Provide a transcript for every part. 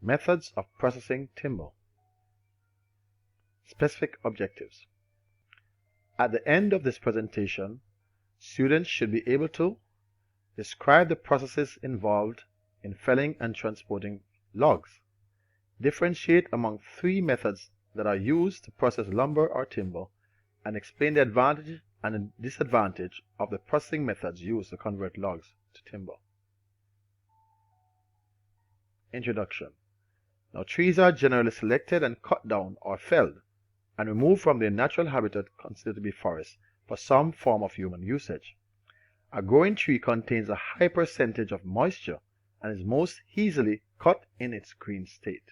Methods of processing timber. Specific objectives. At the end of this presentation, students should be able to describe the processes involved in felling and transporting logs, differentiate among three methods that are used to process lumber or timber, and explain the advantage and the disadvantage of the processing methods used to convert logs to timber. Introduction. Now, trees are generally selected and cut down or felled and removed from their natural habitat considered to be forests for some form of human usage. A growing tree contains a high percentage of moisture and is most easily cut in its green state.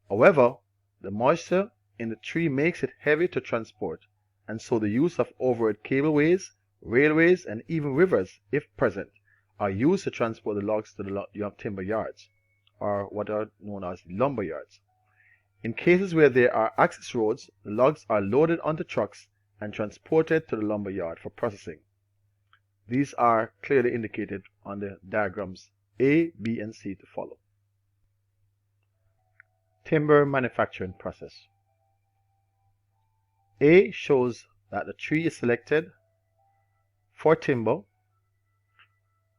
However, the moisture in the tree makes it heavy to transport, and so the use of overhead cableways, railways, and even rivers, if present, are used to transport the logs to the timber yards, or what are known as lumber yards. In cases where there are access roads, the logs are loaded onto trucks and transported to the lumber yard for processing. These are clearly indicated on the diagrams A, B, and C to follow. Timber manufacturing process. A shows that the tree is selected for timber,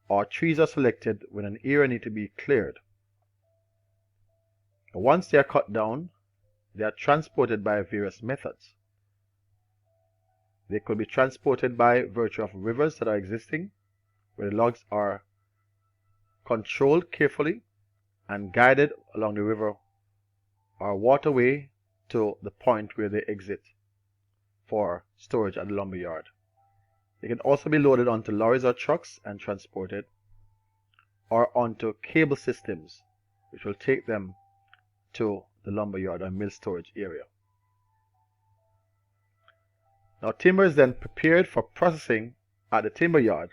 or trees are selected when an area needs to be cleared. Once they are cut down, they are transported by various methods. They could be transported by virtue of rivers that are existing, where the logs are controlled carefully and guided along the river or waterway to the point where they exit for storage at the lumber yard. They can also be loaded onto lorries or trucks and transported, or onto cable systems, which will take them to the lumber yard or mill storage area. Now, timber is then prepared for processing at the timber yard,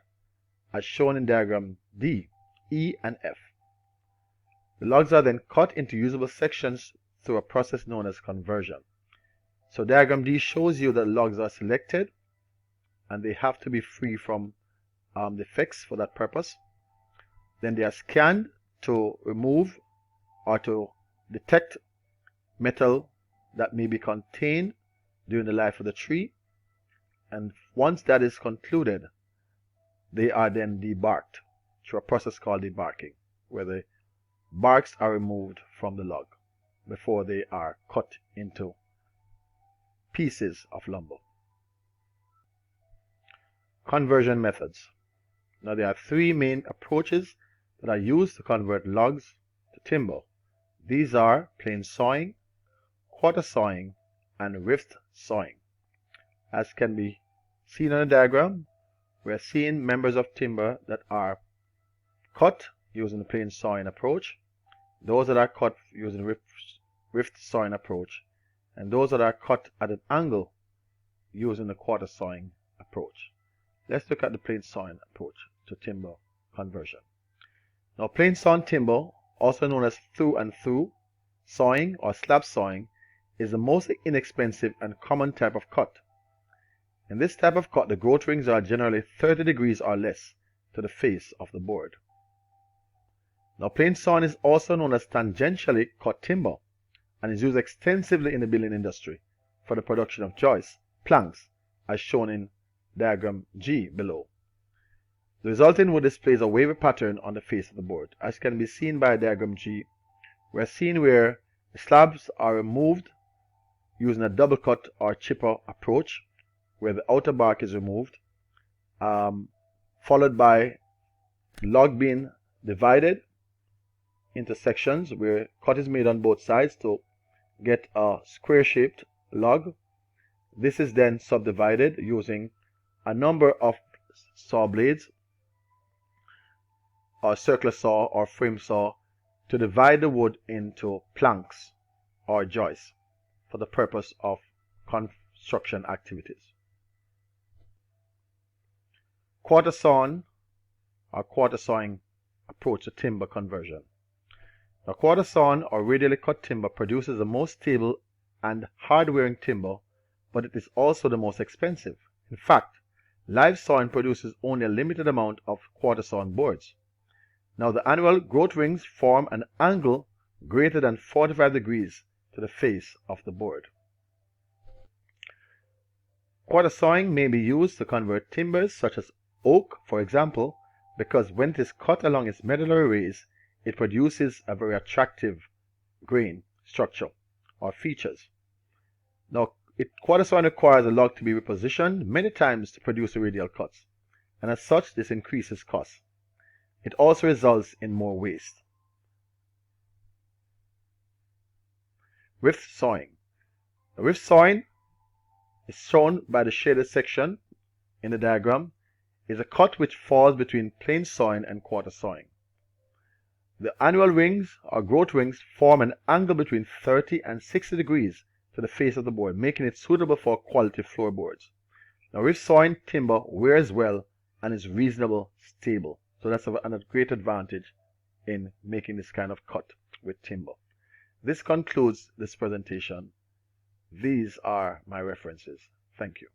as shown in diagram D, E, and F. The logs are then cut into usable sections through a process known as conversion. So diagram D shows you that logs are selected, and they have to be free from defects for that purpose. Then they are scanned to remove or to detect metal that may be contained during the life of the tree, and once that is concluded, they are then debarked through a process called debarking, where the barks are removed from the log before they are cut into pieces of lumber. Conversion methods. Now, there are three main approaches that are used to convert logs to timber. These are plain sawing, quarter sawing, and rift sawing. As can be seen on the diagram, we are seeing members of timber that are cut using the plain sawing approach, those that are cut using the rift sawing approach, and those that are cut at an angle using the quarter sawing approach. Let's look at the plain sawing approach to timber conversion. Now, plain sawn timber, also known as through and through sawing or slab sawing, is the most inexpensive and common type of cut. In this type of cut, the growth rings are generally 30 degrees or less to the face of the board. Now, plain sawn is also known as tangentially cut timber and is used extensively in the building industry for the production of joists, planks, as shown in diagram G below. The resulting wood displays a wavy pattern on the face of the board. As can be seen by diagram G, we are seeing where the slabs are removed using a double cut or chipper approach, where the outer bark is removed, followed by log being divided into sections where cut is made on both sides to get a square shaped log. This is then subdivided using a number of saw blades, or circular saw or frame saw, to divide the wood into planks or joists for the purpose of construction activities. Quarter sawn or quarter sawing approach to timber conversion. Now, quarter sawn or radially cut timber produces the most stable and hard-wearing timber, but it is also the most expensive. In fact, live sawing produces only a limited amount of quarter sawn boards. Now the annual growth rings form an angle greater than 45 degrees to the face of the board. Quarter sawing may be used to convert timbers such as oak, for example, because when it is cut along its medullary rays, it produces a very attractive grain structure or features. Now, quarter sawing requires a log to be repositioned many times to produce the radial cuts, and as such, this increases costs. It also results in more waste. Rift sawing. Rift sawing is shown by the shaded section in the diagram, is a cut which falls between plain sawing and quarter sawing. The annual rings or growth rings form an angle between 30 and 60 degrees to the face of the board, making it suitable for quality floorboards. Now, rift sawing timber wears well and is reasonably stable, so that's a great advantage in making this kind of cut with timber. This concludes this presentation. These are my references. Thank you.